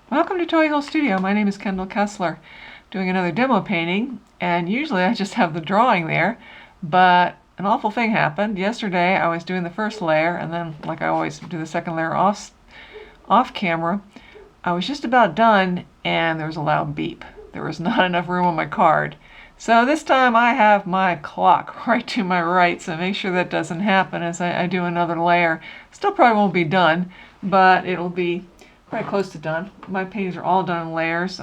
Welcome to Toy Hill Studio. My name is Kendall Kessler, doing another demo painting, and usually I just have the drawing there, but an awful thing happened. Yesterday I was doing the first layer, and then, like I always do, the second layer off camera. I was just about done, and there was a loud beep. There was not enough room on my card. So this time I have my clock right to my right, so make sure that doesn't happen as I do another layer. Still probably won't be done, but it'll be pretty close to done. My paintings are all done in layers.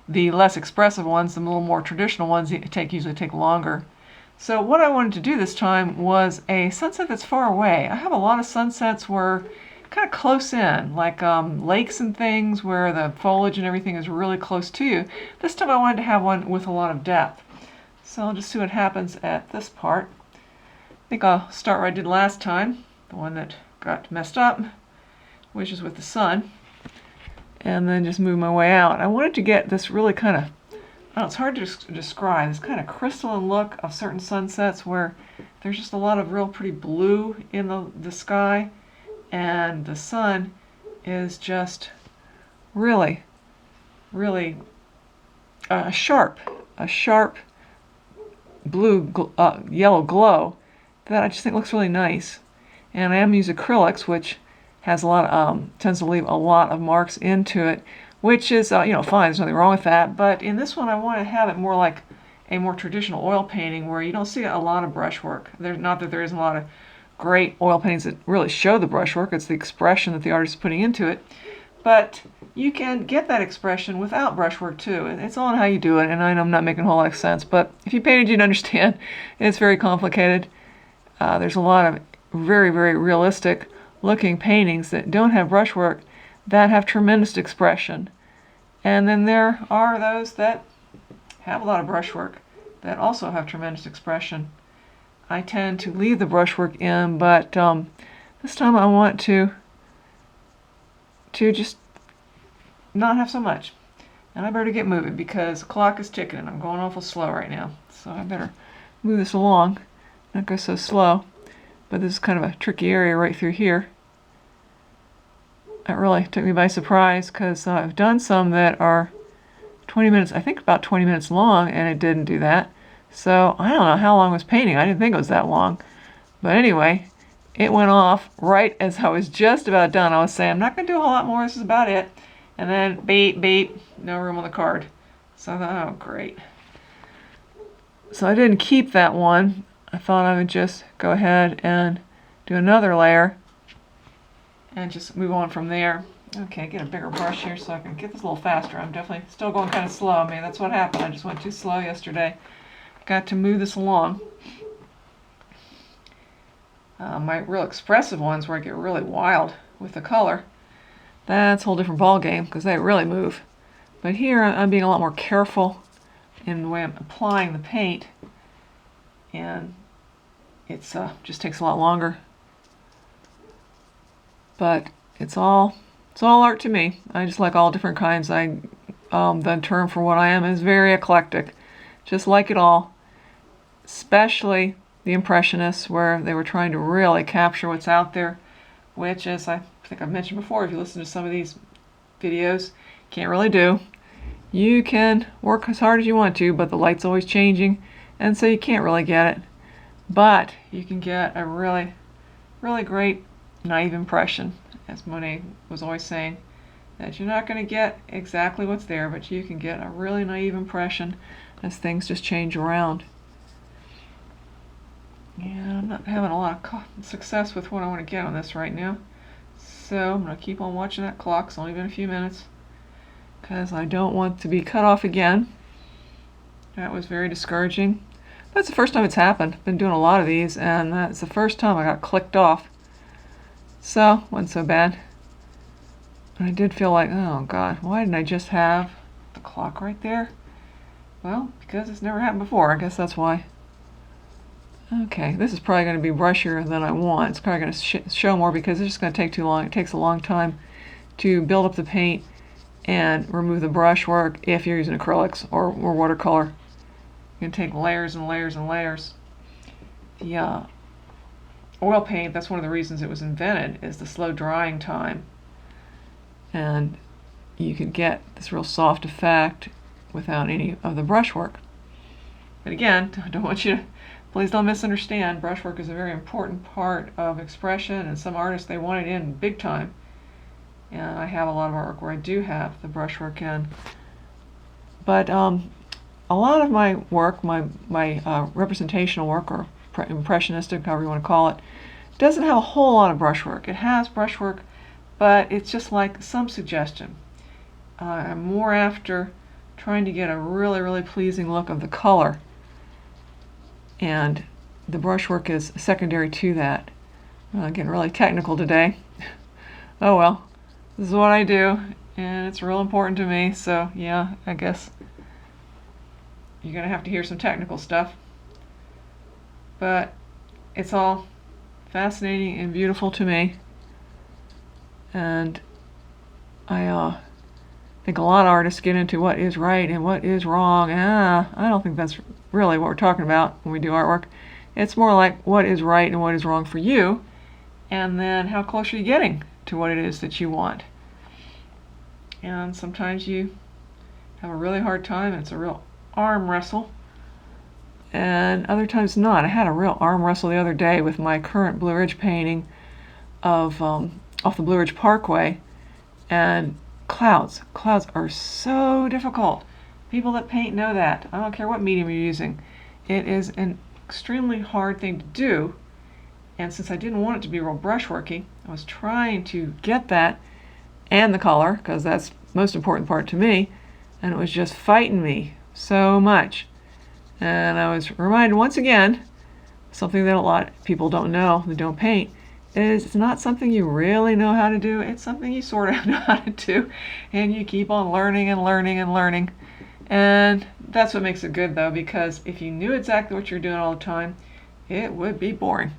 The less expressive ones, the little more traditional ones, usually take longer. So what I wanted to do this time was a sunset that's far away. I have a lot of sunsets where kind of close in, like lakes and things where the foliage and everything is really close to you. This time I wanted to have one with a lot of depth. So I'll just see what happens at this part. I think I'll start where I did last time, the one that got messed up, which is with the sun, and then just move my way out. I wanted to get this really kind of, I don't know, it's hard to describe, this kind of crystalline look of certain sunsets where there's just a lot of real pretty blue in the sky, and the sun is just really, really a sharp blue, yellow glow that I just think looks really nice. And I am using acrylics, which has a lot, tends to leave a lot of marks into it, which is, fine. There's nothing wrong with that. But in this one, I want to have it more like a more traditional oil painting where you don't see a lot of brushwork. Not that there isn't a lot of great oil paintings that really show the brushwork. It's the expression that the artist is putting into it. But you can get that expression without brushwork too. It's all in how you do it. And I know I'm not making a whole lot of sense, but if you painted, you'd understand. It's very complicated. There's a lot of very, very realistic looking paintings that don't have brushwork that have tremendous expression. And then there are those that have a lot of brushwork that also have tremendous expression. I tend to leave the brushwork in, but this time I want to just not have so much. And I better get moving because the clock is ticking and I'm going awful slow right now. So I better move this along, not go so slow. But this is kind of a tricky area right through here. That really took me by surprise because I've done some that are 20 minutes, I think about 20 minutes long, and it didn't do that. So I don't know how long I was painting. I didn't think it was that long. But anyway, it went off right as I was just about done. I was saying, I'm not going to do a whole lot more. This is about it. And then beep, beep, no room on the card. So I thought, oh, great. So I didn't keep that one. I thought I would just go ahead and do another layer and just move on from there. Okay, get a bigger brush here so I can get this a little faster. I'm definitely still going kind of slow. Maybe that's what happened. I just went too slow yesterday. Got to move this along. My real expressive ones where I get really wild with the color, that's a whole different ball game because they really move. But here I'm being a lot more careful in the way I'm applying the paint, and it's just takes a lot longer. But it's all art to me. I just like all different kinds. The term for what I am is very eclectic. Just like it all, especially the Impressionists, where they were trying to really capture what's out there, which, as I think I've mentioned before, if you listen to some of these videos, can't really do. You can work as hard as you want to, but the light's always changing, and so you can't really get it. But you can get a really, really great naive impression, as Monet was always saying, that you're not going to get exactly what's there, but you can get a really naive impression as things just change around. And I'm not having a lot of success with what I want to get on this right now. So I'm going to keep on watching that clock. It's only been a few minutes because I don't want to be cut off again. That was very discouraging. That's the first time it's happened. I've been doing a lot of these, and that's the first time I got clicked off. So, wasn't so bad. But I did feel like, oh God, why didn't I just have the clock right there? Well, because it's never happened before. I guess that's why. Okay, this is probably going to be brushier than I want. It's probably going to show more because it's just going to take too long. It takes a long time to build up the paint and remove the brushwork if you're using acrylics or watercolor. You can take layers and layers and layers. The oil paint, that's one of the reasons it was invented, is the slow drying time. And you could get this real soft effect without any of the brushwork. But again, I don't want you to, please don't misunderstand, brushwork is a very important part of expression, and some artists, they want it in big time. And I have a lot of artwork where I do have the brushwork in. But a lot of my work, my representational work, or impressionistic, however you want to call it, doesn't have a whole lot of brushwork. It has brushwork, but it's just like some suggestion. I'm more after trying to get a really, really pleasing look of the color, and the brushwork is secondary to that. Getting really technical today. Oh well, this is what I do, and it's real important to me, so yeah, I guess you're going to have to hear some technical stuff. But it's all fascinating and beautiful to me, and I think a lot of artists get into what is right and what is wrong. I don't think that's really what we're talking about when we do artwork. It's more like what is right and what is wrong for you, and then how close are you getting to what it is that you want. And sometimes you have a really hard time, and it's a real arm wrestle, and other times not. I had a real arm wrestle the other day with my current Blue Ridge painting of off the Blue Ridge Parkway, and clouds are so difficult. People that paint know that. I don't care what medium you're using. It is an extremely hard thing to do, and since I didn't want it to be real brushworky, I was trying to get that and the color, because that's the most important part to me, and it was just fighting me so much. And I was reminded once again, something that a lot of people don't know that don't paint, is it's not something you really know how to do. It's something you sort of know how to do, and you keep on learning and learning and learning. And that's what makes it good, though, because if you knew exactly what you're doing all the time, it would be boring.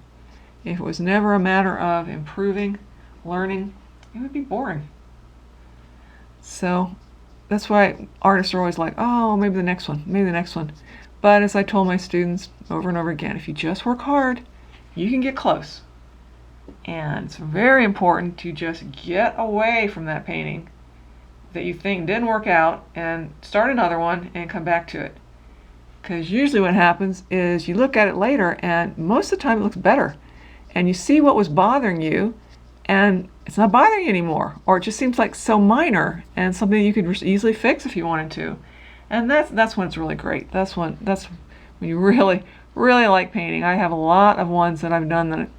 If it was never a matter of improving, learning, it would be boring. So that's why artists are always like, oh, maybe the next one, maybe the next one. But as I told my students over and over again, if you just work hard, you can get close. And it's very important to just get away from that painting that you think didn't work out and start another one and come back to it. Because usually what happens is you look at it later, and most of the time it looks better. And you see what was bothering you, and it's not bothering you anymore. Or it just seems like so minor and something you could easily fix if you wanted to. And that's when it's really great. That's when you really, really like painting. I have a lot of ones that I've done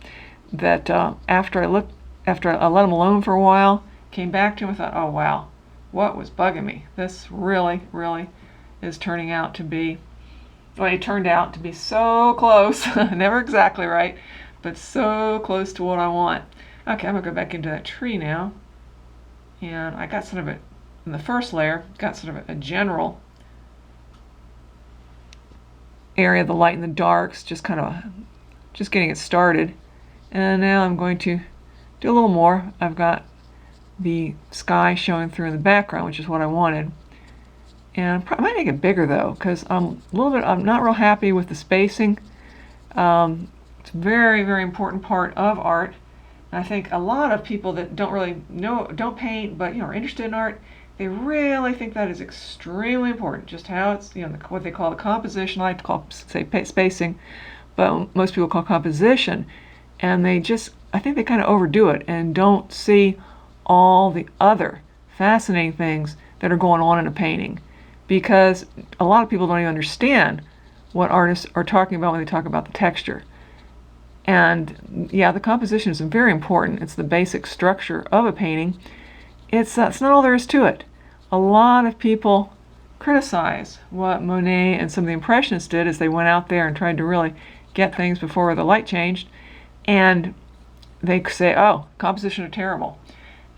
that after I let them alone for a while, came back to them and thought, oh wow, what was bugging me? This really, really is turning out to be, well, it turned out to be so close, never exactly right, but so close to what I want. Okay, I'm gonna go back into that tree now, and I got sort of in the first layer, got sort of a general area of the light and the darks, just getting it started. And now I'm going to do a little more. I've got the sky showing through in the background, which is what I wanted. And I might make it bigger though, because I'm not real happy with the spacing. It's a very, very important part of art. And I think a lot of people that don't paint, but are interested in art, they really think that is extremely important. Just how it's, what they call the composition. I like to say spacing, but most people call composition. And I think they kind of overdo it and don't see all the other fascinating things that are going on in a painting. Because a lot of people don't even understand what artists are talking about when they talk about the texture. And yeah, the composition is very important. It's the basic structure of a painting. It's not all there is to it. A lot of people criticize what Monet and some of the Impressionists did as they went out there and tried to really get things before the light changed. And they say, oh, composition are terrible.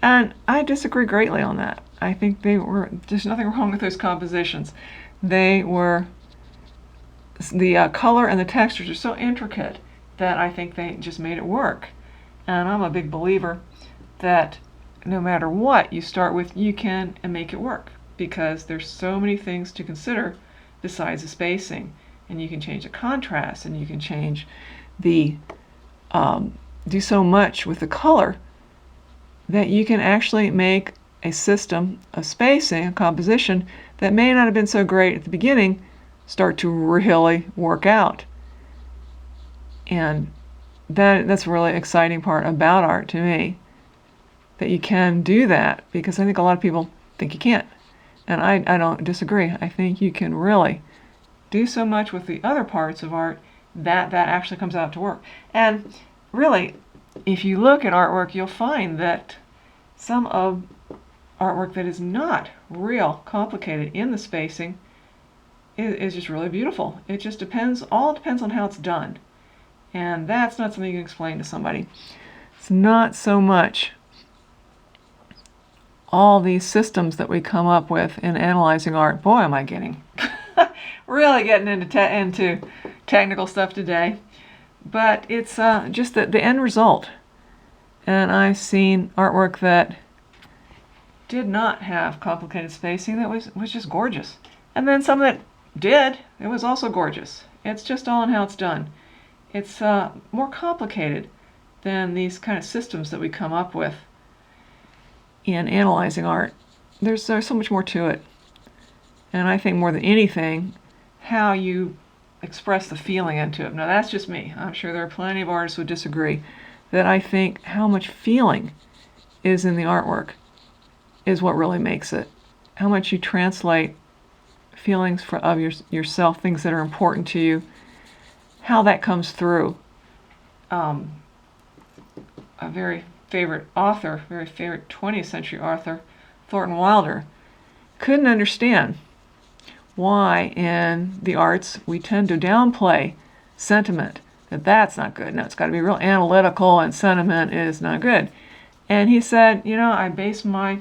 And I disagree greatly on that. I think there's nothing wrong with those compositions. The color and the textures are so intricate that I think they just made it work. And I'm a big believer that no matter what you start with, you can make it work, because there's so many things to consider besides the spacing. And you can change the contrast, and you can change do so much with the color that you can actually make a system of spacing, a composition that may not have been so great at the beginning start to really work out. And that's a really exciting part about art to me, that you can do that, because I think a lot of people think you can't. And I don't disagree. I think you can really do so much with the other parts of art that actually comes out to work. And really, if you look at artwork, you'll find that some of artwork that is not real complicated in the spacing is just really beautiful. It just depends on how it's done. And that's not something you can explain to somebody. It's not so much all these systems that we come up with in analyzing art. Boy, am I getting really getting into technical stuff today. But it's just the end result. And I've seen artwork that did not have complicated spacing that was just gorgeous. And then some that did, it was also gorgeous. It's just all in how it's done. It's more complicated than these kind of systems that we come up with in analyzing art. There's so much more to it. And I think more than anything, how you express the feeling into it. Now that's just me. I'm sure there are plenty of artists who would disagree. That I think how much feeling is in the artwork is what really makes it. How much you translate feelings of yourself, things that are important to you, how that comes through. A very favorite author, very favorite 20th century author, Thornton Wilder, couldn't understand why in the arts we tend to downplay sentiment, that's not good. No, it's got to be real analytical, and sentiment is not good. And he said, I base my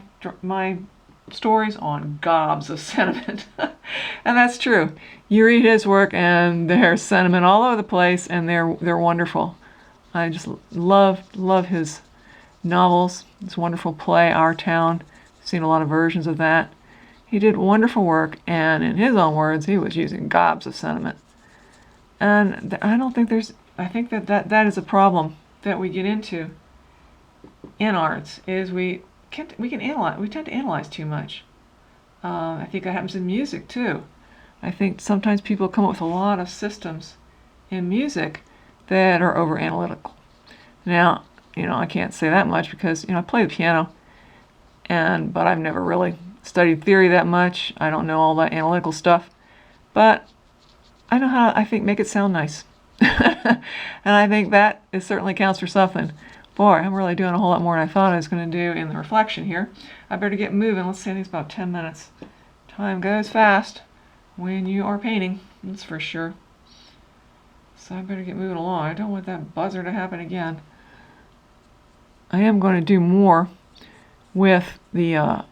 stories on gobs of sentiment. And that's true. You read his work and there's sentiment all over the place, and they're wonderful. I just love his novels. His wonderful play, Our Town. I've seen a lot of versions of that. He did wonderful work, and in his own words, he was using gobs of sentiment. And I think that is a problem that we get into in arts, is we tend to analyze too much. I think that happens in music too. I think sometimes people come up with a lot of systems in music that are over analytical. Now, I can't say that much because, I play the piano, but I've never really studied theory that much. I don't know all that analytical stuff, but I know how to, I think, make it sound nice. And I think that certainly counts for something. Boy, I'm really doing a whole lot more than I thought I was going to do in the reflection here. I better get moving. Let's see, I think it's about 10 minutes. Time goes fast when you are painting, that's for sure. So I better get moving along. I don't want that buzzer to happen again. I am going to do more with the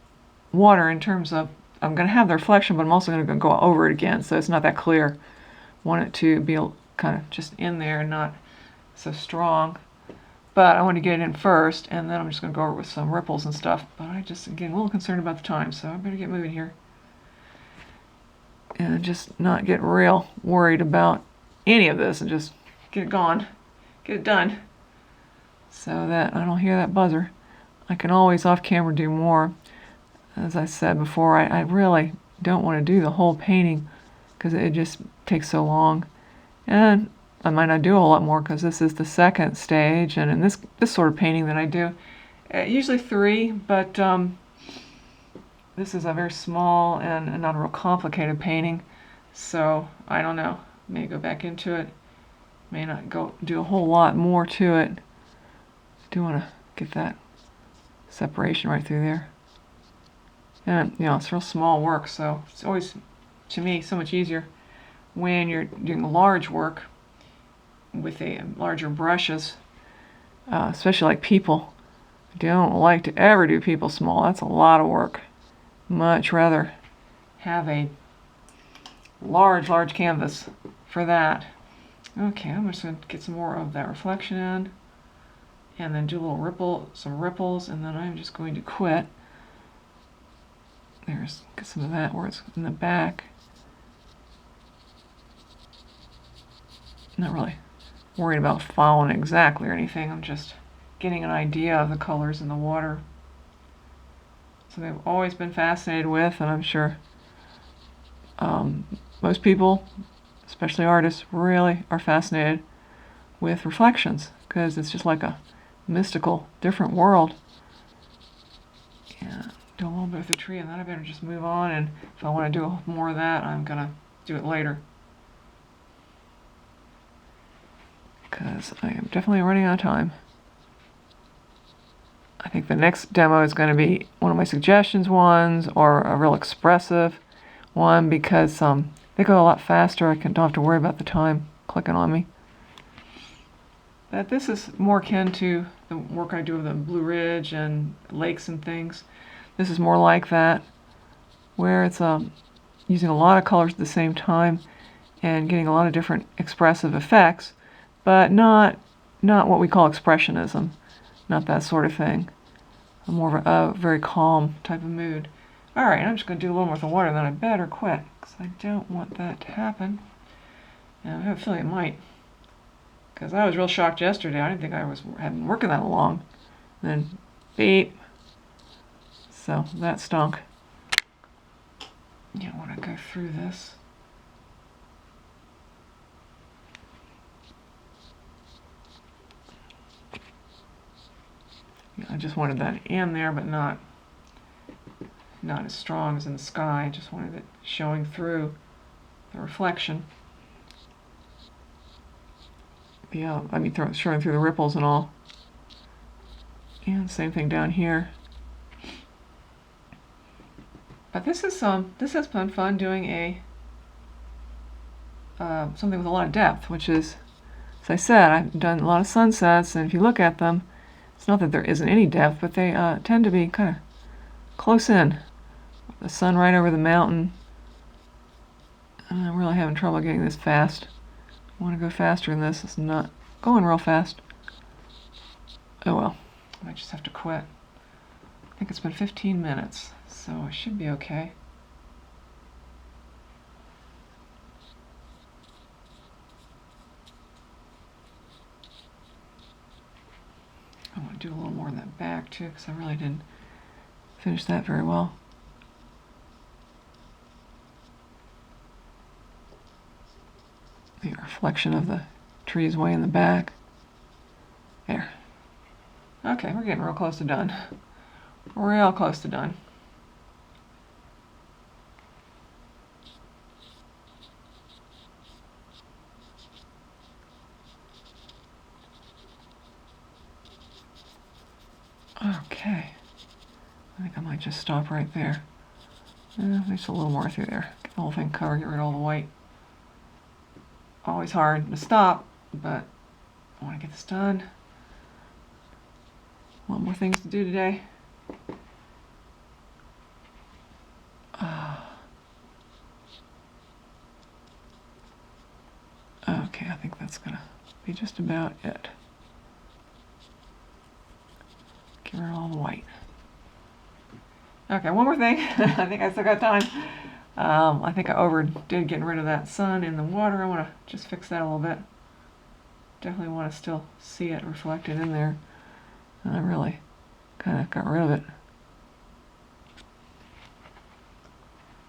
water in terms of, I'm going to have the reflection, but I'm also going to go over it again so it's not that clear. I want it to be kind of just in there and not so strong. But I want to get it in first, and then I'm just going to go over it with some ripples and stuff. But I just, again, a little concerned about the time, so I better get moving here. And just not get real worried about any of this and just get it gone, get it done, so that I don't hear that buzzer. I can always off camera do more. As I said before, I really don't want to do the whole painting because it just takes so long. And I might not do a whole lot more because this is the second stage, and in this sort of painting that I do, usually 3, but this is a very small and not a real complicated painting, so I don't know. May go back into it, may not go do a whole lot more to it. I do want to get that separation right through there. And it's real small work, so it's always, to me, so much easier when you're doing large work with larger brushes, especially like people. I don't like to ever do people small. That's a lot of work. Much rather have a large canvas for that. Okay, I'm just going to get some more of that reflection in, and then do a little some ripples, and then I'm just going to quit. Get some of that where it's in the back. Not really worried about following exactly or anything. I'm just getting an idea of the colors in the water. something I've always been fascinated with, and I'm sure most people, especially artists, really are fascinated with reflections, because it's just like a mystical, different world. Yeah, do a little bit with the tree, and then I better just move on, and if I want to do more of that, I'm going to do it later. Because I am definitely running out of time. I think the next demo is going to be one of my suggestions ones, or a real expressive one, because they go a lot faster. I don't have to worry about the time clicking on me. But this is more akin to the work I do with the Blue Ridge and lakes and things. This is more like that, where it's using a lot of colors at the same time and getting a lot of different expressive effects, but not what we call expressionism, not that sort of thing. More of a very calm type of mood. Alright, I'm just going to do a little more with the water, and then I better quit, because I don't want that to happen. And I have a feeling it might. Because I was real shocked yesterday. I didn't think I had been working that long. And then, beep. So, that stunk. You want to go through this. Yeah, I just wanted that in there, but not as strong as in the sky. I just wanted it showing through the reflection. Yeah, I mean, showing through the ripples and all. And same thing down here. But this has been fun doing a something with a lot of depth, which is, as I said, I've done a lot of sunsets, and if you look at them, it's not that there isn't any depth, but they tend to be kind of close in. The sun right over the mountain. I'm really having trouble getting this fast. I want to go faster than this. It's not going real fast. Oh well, I might just have to quit. I think it's been 15 minutes, so I should be okay. I want to do a little more in that back too, because I really didn't finish that very well. The reflection of the trees way in the back. There. Okay, we're getting real close to done. Real close to done. Okay. I think I might just stop right there. There's a little more through there. Get the whole thing covered, get rid of all the white. Always hard to stop, but I want to get this done. A lot more things to do today. Okay, I think that's gonna be just about it. Get rid of all the white. Okay, one more thing. I think I still got time. I think I overdid getting rid of that sun in the water. I want to just fix that a little bit. Definitely want to still see it reflected in there. And I really kind of got rid of it.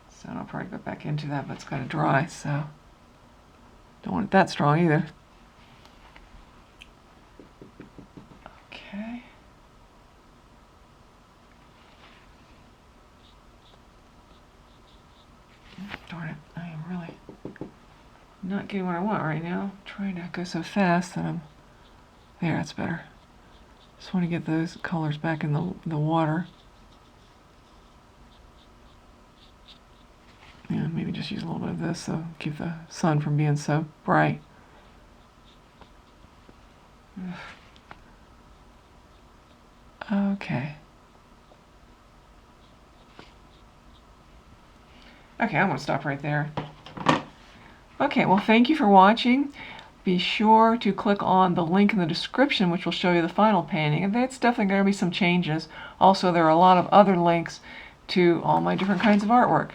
So I'll probably go back into that, but it's kind of dry, so don't want it that strong either. Okay. Darn it, I am really not getting what I want right now. I'm trying to go so fast that I'm... There, that's better. Just want to get those colors back in the water. Yeah, maybe just use a little bit of this so keep the sun from being so bright. Okay. Okay, I'm going to stop right there. Okay, well, thank you for watching. Be sure to click on the link in the description, which will show you the final painting. And there's definitely going to be some changes. Also, there are a lot of other links to all my different kinds of artwork.